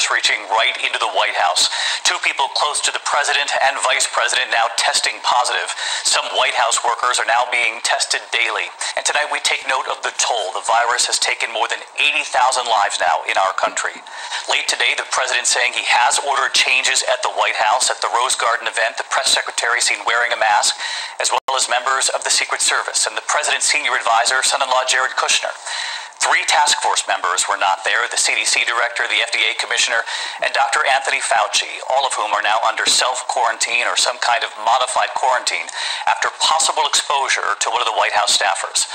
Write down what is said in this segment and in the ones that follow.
coronavirus reaching right into the White House. Two people close to the president and vice president now testing positive. Some White House workers are now being tested daily. And tonight we take note of the toll. The virus has taken more than 80,000 lives now in our country. Late today, the president saying he has ordered changes at the White House. At the Rose Garden event, the press secretary seen wearing a mask, as well as members of the Secret Service and the president's senior advisor, son-in-law Jared Kushner. 3 task force members were not there, the CDC director, the FDA commissioner, and Dr. Anthony Fauci, all of whom are now under self-quarantine or some kind of modified quarantine after possible exposure to one of the White House staffers.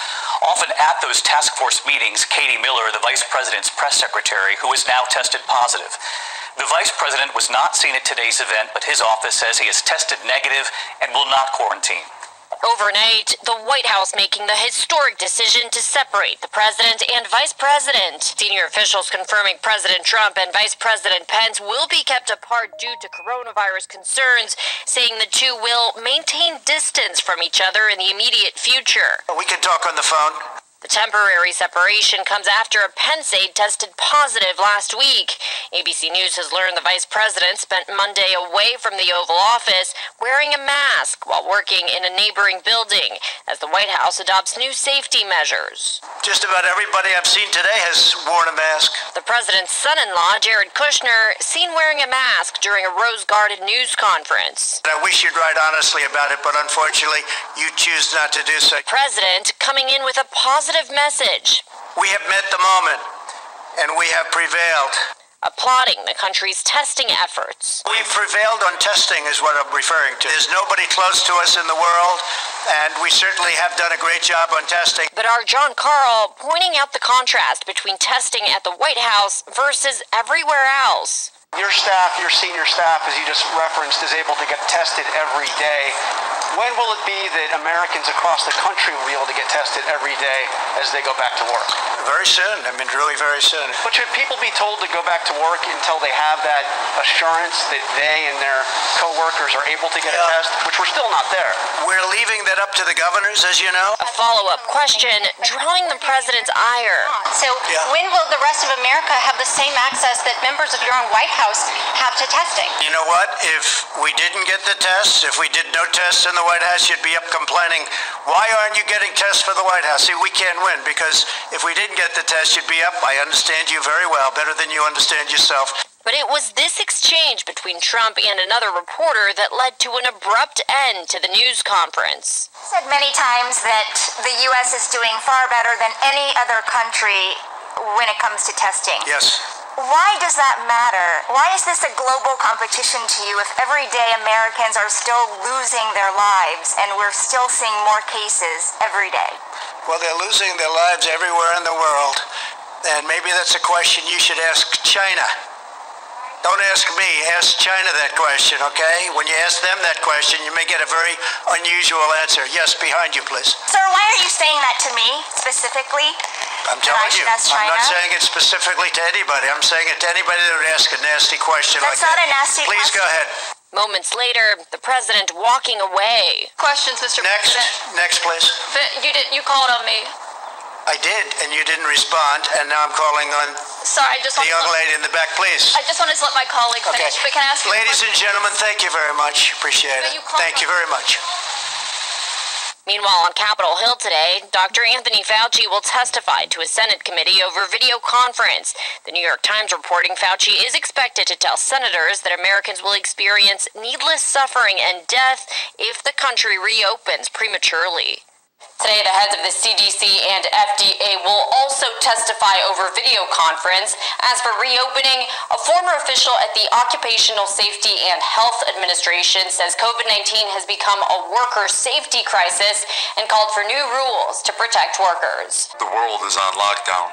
Often at those task force meetings, Katie Miller, the vice president's press secretary, who is now tested positive. The vice president was not seen at today's event, but his office says he has tested negative and will not quarantine. Overnight, the White House making the historic decision to separate the president and vice president. Senior officials confirming President Trump and Vice President Pence will be kept apart due to coronavirus concerns, saying the two will maintain distance from each other in the immediate future. We can talk on the phone. The temporary separation comes after a Pence aide tested positive last week. ABC News has learned the vice president spent Monday away from the Oval Office wearing a mask while working in a neighboring building as the White House adopts new safety measures. Just about everybody I've seen today has worn a mask. The president's son-in-law, Jared Kushner, seen wearing a mask during a Rose Garden news conference. I wish you'd write honestly about it, but unfortunately, you choose not to do so. President coming in with a positive message. We have met the moment, and we have prevailed. Applauding the country's testing efforts. We've prevailed on testing is what I'm referring to. There's nobody close to us in the world, and we certainly have done a great job on testing. But our John Carl pointing out the contrast between testing at the White House versus everywhere else. Your staff, your senior staff, as you just referenced, is able to get tested every day. When will it be that Americans across the country will be able to get tested every day as they go back to work? Very soon. I mean, really very soon. But should people be told to go back to work until they have that assurance that they and their co-workers are able to get a test, which we're still not there? We're leaving that up to the governors, as you know. A follow-up question drawing the president's ire. So when will the rest of America have the same access that members of your own White House have to testing? You know what? If we didn't get the tests, if we did no tests in the White House, you'd be up complaining, why aren't you getting tests for the White House? See, we can't win, because if we didn't get the test, you'd be up. I understand you very well, better than you understand yourself. But it was this exchange between Trump and another reporter that led to an abrupt end to the news conference. Said many times that the U.S. is doing far better than any other country when it comes to testing. Yes. Why does that matter? Why is this a global competition to you if every day Americans are still losing their lives and we're still seeing more cases every day? Well, they're losing their lives everywhere in the world. And maybe that's a question you should ask China. Don't ask me, ask China that question, okay? When you ask them that question, you may get a very unusual answer. Yes, behind you, please. Sir, why are you saying that to me specifically? I'm telling you, I'm not saying it specifically to anybody. I'm saying it to anybody that would ask a nasty question like that. That's not a nasty question. Please go ahead. Moments later, the president walking away. Questions, Mr. President. Next, please. You called on me. I did, and you didn't respond, and now I'm calling on Sorry, I just the young lady in the back, please. I just wanted to let my colleague finish, but can I ask you Ladies and gentlemen, thank you very much. Appreciate it. Thank you very much. Meanwhile, on Capitol Hill today, Dr. Anthony Fauci will testify to a Senate committee over video conference. The New York Times reporting Fauci is expected to tell senators that Americans will experience needless suffering and death if the country reopens prematurely. Today, the heads of the CDC and FDA will also testify over video conference. As for reopening, a former official at the Occupational Safety and Health Administration says COVID-19 has become a worker safety crisis and called for new rules to protect workers. The world is on lockdown.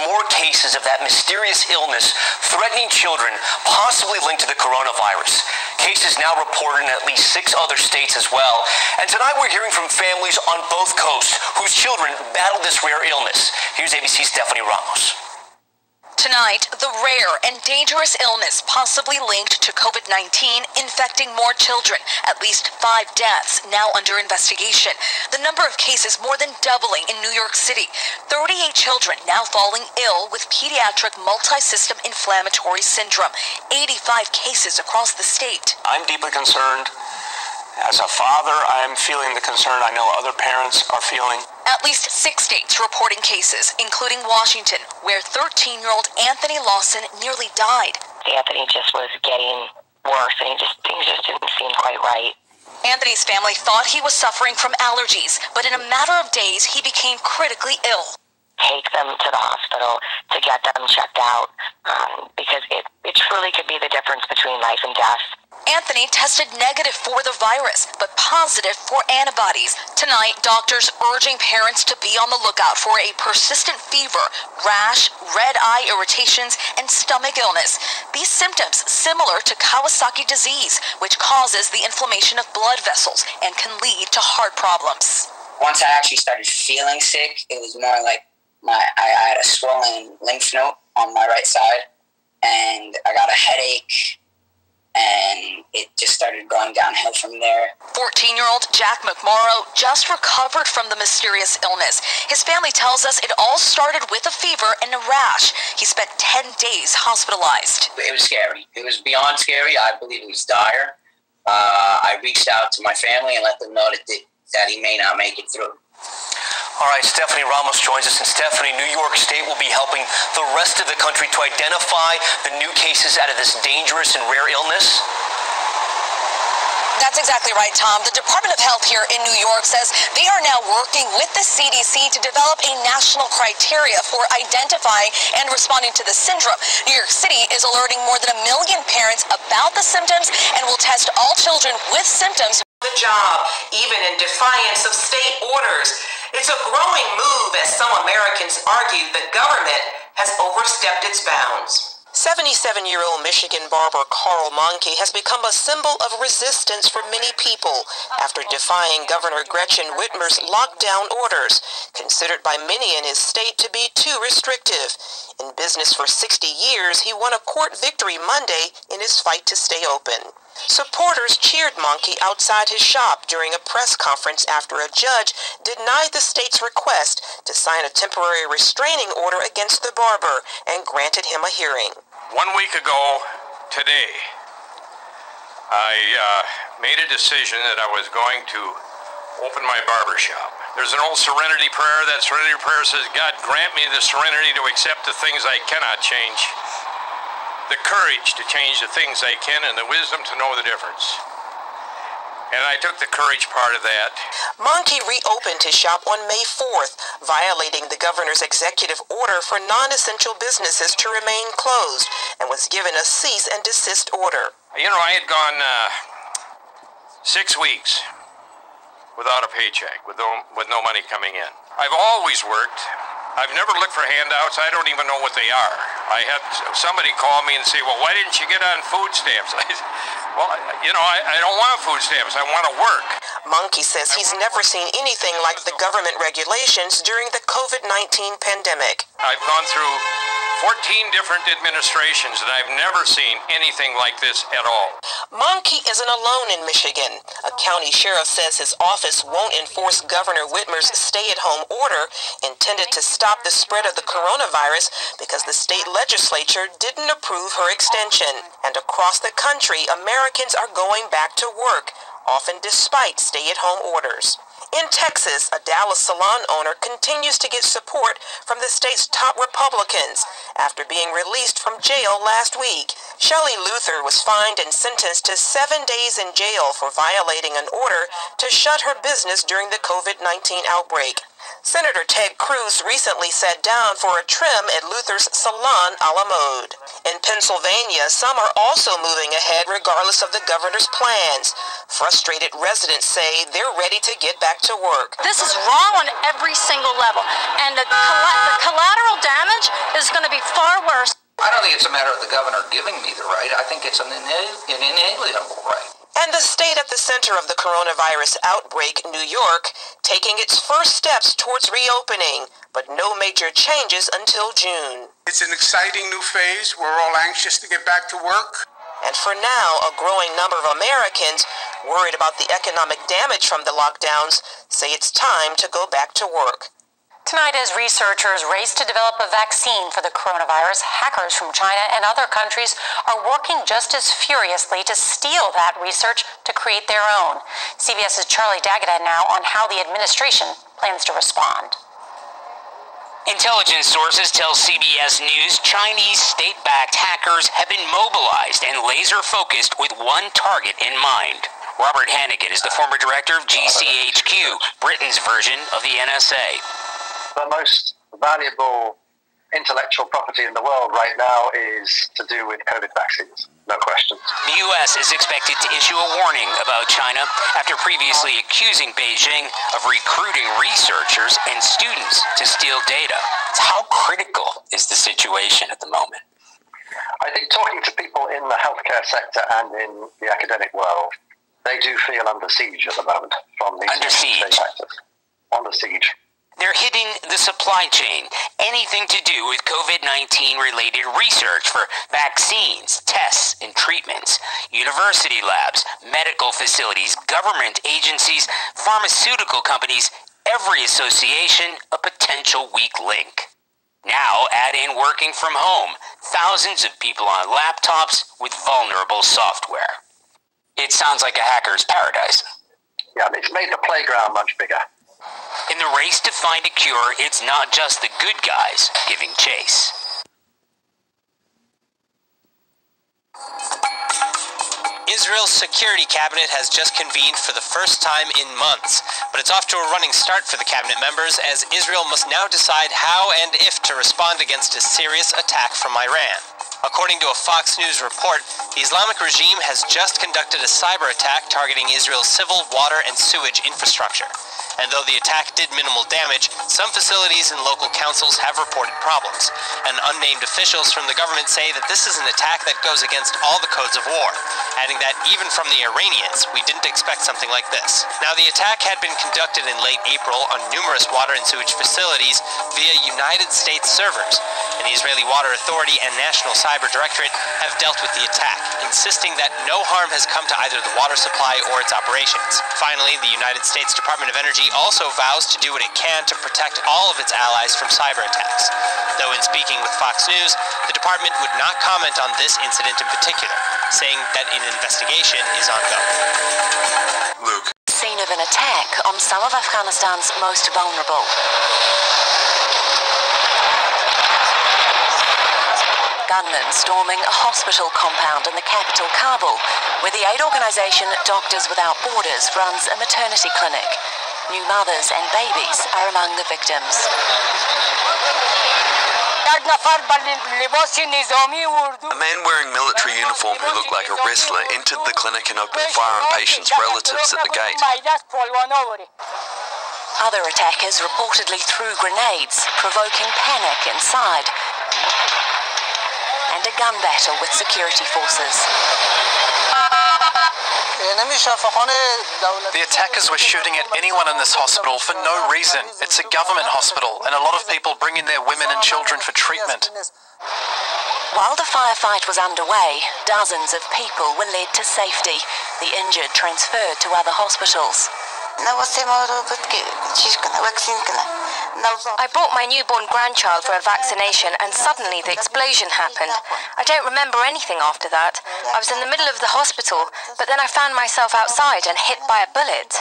More cases of that mysterious illness threatening children, possibly linked to the coronavirus. Cases now reported in at least 6 other states as well. And tonight we're hearing from families on both coasts whose children battled this rare illness. Here's ABC's Stephanie Ramos. Tonight, the rare and dangerous illness possibly linked to COVID-19 infecting more children. At least 5 deaths now under investigation. The number of cases more than doubling in New York City. 38 children now falling ill with pediatric multi-system inflammatory syndrome. 85 cases across the state. I'm deeply concerned. As a father, I'm feeling the concern I know other parents are feeling. At least 6 states reporting cases, including Washington, where 13-year-old Anthony Lawson nearly died. Anthony just was getting worse, and things just didn't seem quite right. Anthony's family thought he was suffering from allergies, but in a matter of days, he became critically ill. Take them to the hospital to get them checked out, because it truly could be the difference between life and death. Anthony tested negative for the virus, but positive for antibodies. Tonight, doctors urging parents to be on the lookout for a persistent fever, rash, red eye irritations, and stomach illness. These symptoms similar to Kawasaki disease, which causes the inflammation of blood vessels and can lead to heart problems. Once I actually started feeling sick, it was more like I had a swollen lymph node on my right side, and I got a headache, and it just started going downhill from there. 14-year-old Jack McMorrow just recovered from the mysterious illness. His family tells us it all started with a fever and a rash. He spent 10 days hospitalized. It was scary. It was beyond scary. I believe it was dire. I reached out to my family and let them know that he may not make it through. All right, Stephanie Ramos joins us. And Stephanie, New York State will be helping the rest of the country to identify the new cases out of this dangerous and rare illness? That's exactly right, Tom. The Department of Health here in New York says they are now working with the CDC to develop a national criteria for identifying and responding to the syndrome. New York City is alerting more than 1 million parents about the symptoms and will test all children with symptoms. The job, even in defiance of state orders. It's a growing move as some Americans argue the government has overstepped its bounds. 77-year-old Michigan barber Carl Monkey has become a symbol of resistance for many people after defying Governor Gretchen Whitmer's lockdown orders, considered by many in his state to be too restrictive. In business for 60 years, he won a court victory Monday in his fight to stay open. Supporters cheered Monkey outside his shop during a press conference after a judge denied the state's request to sign a temporary restraining order against the barber and granted him a hearing. 1 week ago today, I made a decision that I was going to open my barber shop. There's an old serenity prayer. That serenity prayer says, God grant me the serenity to accept the things I cannot change, the courage to change the things I can, and the wisdom to know the difference. And I took the courage part of that. Monkey reopened his shop on May 4th, violating the governor's executive order for non-essential businesses to remain closed, and was given a cease and desist order. You know, I had gone 6 weeks without a paycheck, with no money coming in. I've always worked. I've never looked for handouts. I don't even know what they are. I had somebody call me and say, well, why didn't you get on food stamps? Well, you know, I don't want food stamps. I want to work. Monkey says he's never seen anything like the government regulations during the COVID-19 pandemic. I've gone through 14 different administrations, and I've never seen anything like this at all. Monkey isn't alone in Michigan. A county sheriff says his office won't enforce Governor Whitmer's stay-at-home order intended to stop the spread of the coronavirus because the state legislature didn't approve her extension. And across the country, Americans are going back to work, often despite stay-at-home orders. In Texas, a Dallas salon owner continues to get support from the state's top Republicans after being released from jail last week. Shelley Luther was fined and sentenced to 7 days in jail for violating an order to shut her business during the COVID-19 outbreak. Senator Ted Cruz recently sat down for a trim at Luther's salon a la mode. In Pennsylvania, some are also moving ahead regardless of the governor's plans. Frustrated residents say they're ready to get back to work. This is wrong on every single level, and the collateral damage is going to be far worse. I don't think it's a matter of the governor giving me the right. I think it's an inalienable right. And the state at the center of the coronavirus outbreak, New York, taking its first steps towards reopening, but no major changes until June. It's an exciting new phase. We're all anxious to get back to work. And for now, a growing number of Americans, worried about the economic damage from the lockdowns, say it's time to go back to work. Tonight, as researchers race to develop a vaccine for the coronavirus, hackers from China and other countries are working just as furiously to steal that research to create their own. CBS's Charlie Daggett now on how the administration plans to respond. Intelligence sources tell CBS News Chinese state-backed hackers have been mobilized and laser-focused with one target in mind. Robert Hannigan is the former director of GCHQ, Britain's version of the NSA. The most valuable intellectual property in the world right now is to do with COVID vaccines, no question. The U.S. is expected to issue a warning about China after previously accusing Beijing of recruiting researchers and students to steal data. How critical is the situation at the moment? I think talking to people in the healthcare sector and in the academic world, they do feel under siege at the moment from these state actors. Under siege. They're hitting the supply chain, anything to do with COVID-19 related research for vaccines, tests, and treatments, university labs, medical facilities, government agencies, pharmaceutical companies, every association a potential weak link. Now add in working from home, thousands of people on laptops with vulnerable software. It sounds like a hacker's paradise. Yeah, it's made the playground much bigger. In the race to find a cure, it's not just the good guys giving chase. Israel's security cabinet has just convened for the first time in months, but it's off to a running start for the cabinet members as Israel must now decide how and if to respond against a serious attack from Iran. According to a Fox News report, the Islamic regime has just conducted a cyber attack targeting Israel's civil, water, and sewage infrastructure. And though the attack did minimal damage, some facilities and local councils have reported problems. And unnamed officials from the government say that this is an attack that goes against all the codes of war, adding that even from the Iranians, we didn't expect something like this. Now, the attack had been conducted in late April on numerous water and sewage facilities via United States servers, and the Israeli Water Authority and National Cyber Directorate have dealt with the attack, insisting that no harm has come to either the water supply or its operations. Finally, the United States Department of Energy also vows to do what it can to protect all of its allies from cyber attacks. Though in speaking with Fox News, the department would not comment on this incident in particular, saying that an investigation is ongoing. Luke. Scene of an attack on some of Afghanistan's most vulnerable. Gunmen storming a hospital compound in the capital, Kabul, where the aid organisation Doctors Without Borders runs a maternity clinic. New mothers and babies are among the victims. A man wearing military uniform who looked like a wrestler entered the clinic and opened fire on patients' relatives at the gate. Other attackers reportedly threw grenades, provoking panic inside, and a gun battle with security forces. The attackers were shooting at anyone in this hospital for no reason. It's a government hospital, and a lot of people bring in their women and children for treatment. While the firefight was underway, dozens of people were led to safety, the injured transferred to other hospitals. I brought my newborn grandchild for a vaccination and suddenly the explosion happened. I don't remember anything after that. I was in the middle of the hospital, but then I found myself outside and hit by a bullet.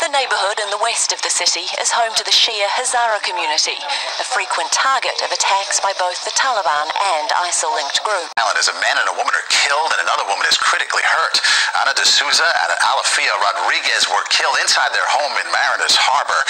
The neighbourhood in the west of the city is home to the Shia Hazara community, a frequent target of attacks by both the Taliban and ISIL-linked groups. As a man and a woman are killed and another woman is critically hurt. Ana de Souza and Alafia Rodriguez were killed inside their home in Mariners Harbor.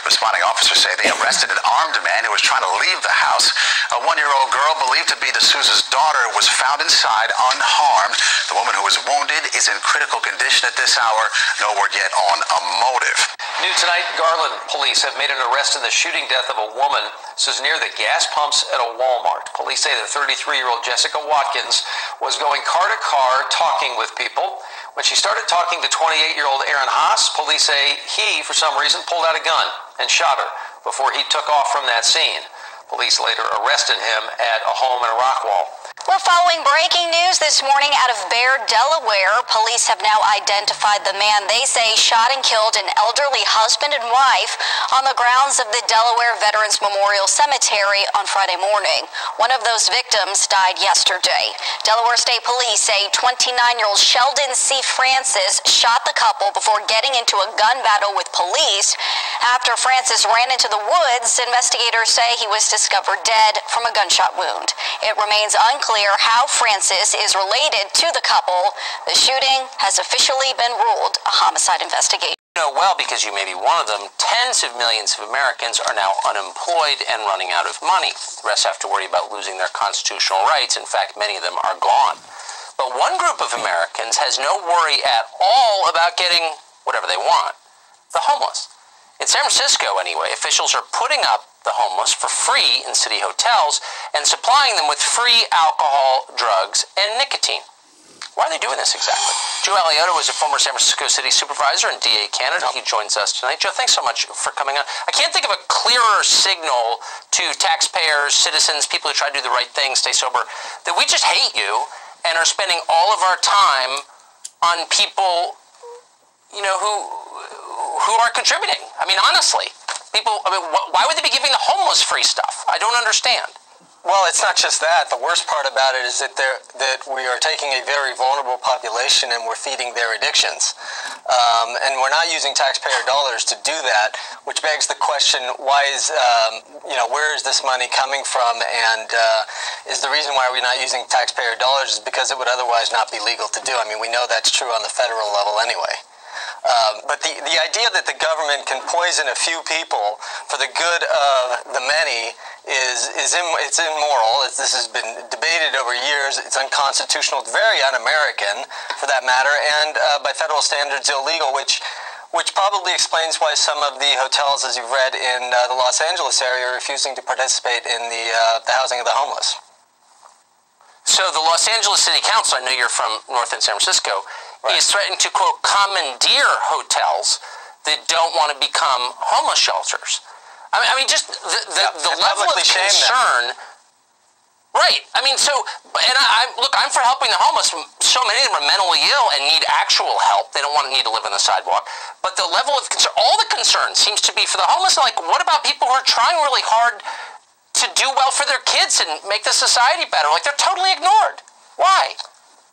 Responding officers say they arrested an armed man who was trying to leave the house. A one-year-old girl believed to be de Souza's daughter was found inside unharmed. The woman who was wounded is in critical condition at this hour. No word yet on a motive. Appreciative. New tonight, Garland police have made an arrest in the shooting death of a woman. This is near the gas pumps at a Walmart. Police say that 33-year-old Jessica Watkins was going car to car talking with people. When she started talking to 28-year-old Aaron Haas, police say he, for some reason, pulled out a gun and shot her before he took off from that scene. Police later arrested him at a home in Rockwall. We're following breaking news this morning out of Bear, Delaware. Police have now identified the man they say shot and killed an elderly husband and wife on the grounds of the Delaware Veterans Memorial Cemetery on Friday morning. One of those victims died yesterday. Delaware State Police say 29-year-old Sheldon C. Francis shot the couple before getting into a gun battle with police. After Francis ran into the woods, investigators say he was discovered dead from a gunshot wound. It remains unclear how Francis is related to the couple. The shooting has officially been ruled a homicide investigation. You know well, because you may be one of them, tens of millions of Americans are now unemployed and running out of money. The rest have to worry about losing their constitutional rights. In fact, many of them are gone. But one group of Americans has no worry at all about getting whatever they want: the homeless. In San Francisco, anyway, officials are putting up the homeless for free in city hotels and supplying them with free alcohol, drugs, and nicotine. Why are they doing this exactly? Joe Aliotto is a former San Francisco city supervisor and DA candidate. He joins us tonight. Joe, thanks so much for coming on. I can't think of a clearer signal to taxpayers, citizens, people who try to do the right thing, stay sober, that we just hate you and are spending all of our time on people, you know, who aren't contributing. I mean, honestly, people, I mean, why would they be giving the homeless free stuff? I don't understand. Well, it's not just that. The worst part about it is that we are taking a very vulnerable population and we're feeding their addictions. And we're not using taxpayer dollars to do that, which begs the question, why is, where is this money coming from? And is the reason why we're not using taxpayer dollars is because it would otherwise not be legal to do. I mean, we know that's true on the federal level anyway. But the idea that the government can poison a few people for the good of the many it's immoral. This has been debated over years. It's unconstitutional. It's very un-American, for that matter, and by federal standards illegal, which probably explains why some of the hotels, as you've read, in the Los Angeles area are refusing to participate in the housing of the homeless. So the Los Angeles City Council, I know you're from North End San Francisco, is threatening to, quote, commandeer hotels that don't want to become homeless shelters. I mean, just the level of concern. Right. I mean, so, and I'm for helping the homeless. So many of them are mentally ill and need actual help. They don't need to live on the sidewalk. But the level of concern, all the concern seems to be for the homeless. Like, what about people who are trying really hard to do well for their kids and make the society better? Like, they're totally ignored. Why?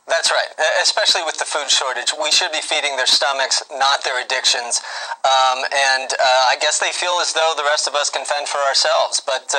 That's right, especially with the food shortage. We should be feeding their stomachs, not their addictions. I guess they feel as though the rest of us can fend for ourselves. But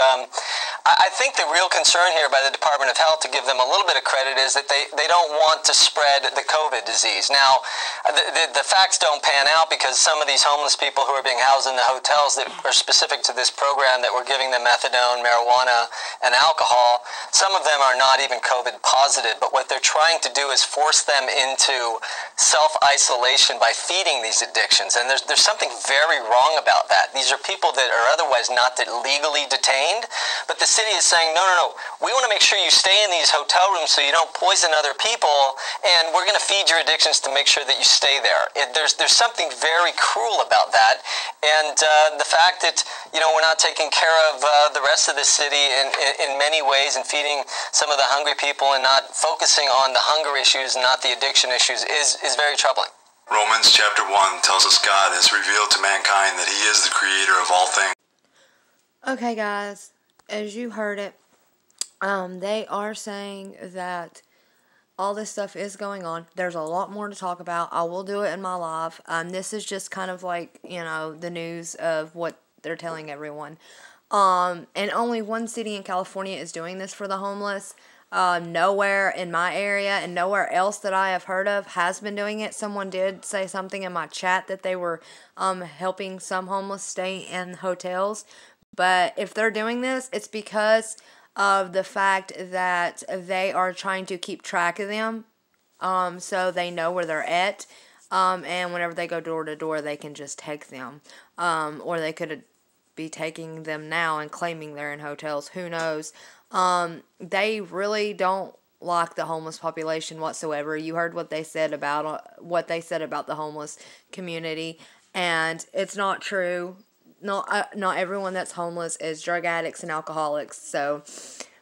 I think the real concern here by the Department of Health, to give them a little bit of credit, is that they don't want to spread the COVID disease. Now, the facts don't pan out because some of these homeless people who are being housed in the hotels that are specific to this program that we're giving them methadone, marijuana, and alcohol, some of them are not even COVID positive. But what they're trying to do is force them into self-isolation by feeding these addictions. And there's something very wrong about that. These are people that are otherwise not legally detained, but the city is saying, no, we want to make sure you stay in these hotel rooms so you don't poison other people, and we're going to feed your addictions to make sure that you stay there. There's something very cruel about that, and the fact that, we're not taking care of the rest of the city in many ways and feeding some of the hungry people and not focusing on the hunger issues and not the addiction issues is very troubling. Romans chapter 1 tells us God has revealed to mankind that he is the creator of all things. Okay, guys, as you heard it, they are saying that all this stuff is going on. There's a lot more to talk about. I will do it in my live. This is just kind of like, the news of what they're telling everyone. And only one city in California is doing this for the homeless. Nowhere in my area and nowhere else that I have heard of has been doing it. Someone did say something in my chat that they were helping some homeless stay in hotels. But if they're doing this, it's because of the fact that they are trying to keep track of them so they know where they're at. And whenever they go door to door, they can just take them. Or they could be taking them now and claiming they're in hotels. Who knows? They really don't like the homeless population whatsoever. You heard what they said about the homeless community, and it's not true. Not everyone that's homeless is drug addicts and alcoholics. So,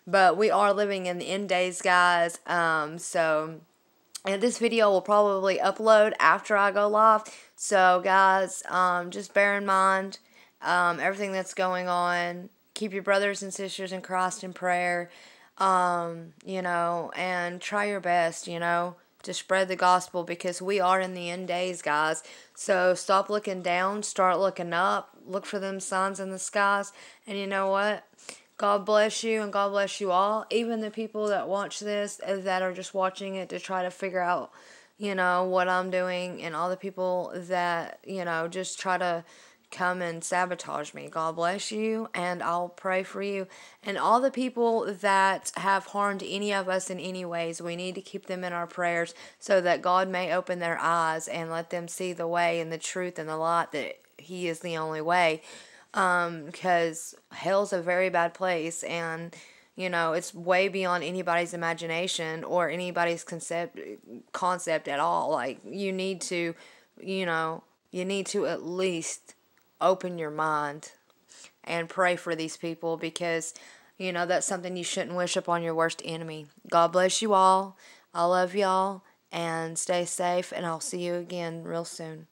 but we are living in the end days, guys. And this video will probably upload after I go live. So, guys, just bear in mind everything that's going on. Keep your brothers and sisters in Christ in prayer. And try your best, to spread the gospel, because we are in the end days, guys. So stop looking down, start looking up, look for them signs in the skies, and you know what? God bless you, and God bless you all. Even the people that watch this, that are just watching it to try to figure out, what I'm doing, and all the people that, just try to come and sabotage me. God bless you, and I'll pray for you. And all the people that have harmed any of us in any ways, we need to keep them in our prayers so that God may open their eyes and let them see the way and the truth and the light, that He is the only way. Because hell's a very bad place, and it's way beyond anybody's imagination or anybody's concept at all. Like, you need to at least open your mind and pray for these people, because that's something you shouldn't wish upon your worst enemy. God bless you all. I love y'all, and stay safe, and I'll see you again real soon.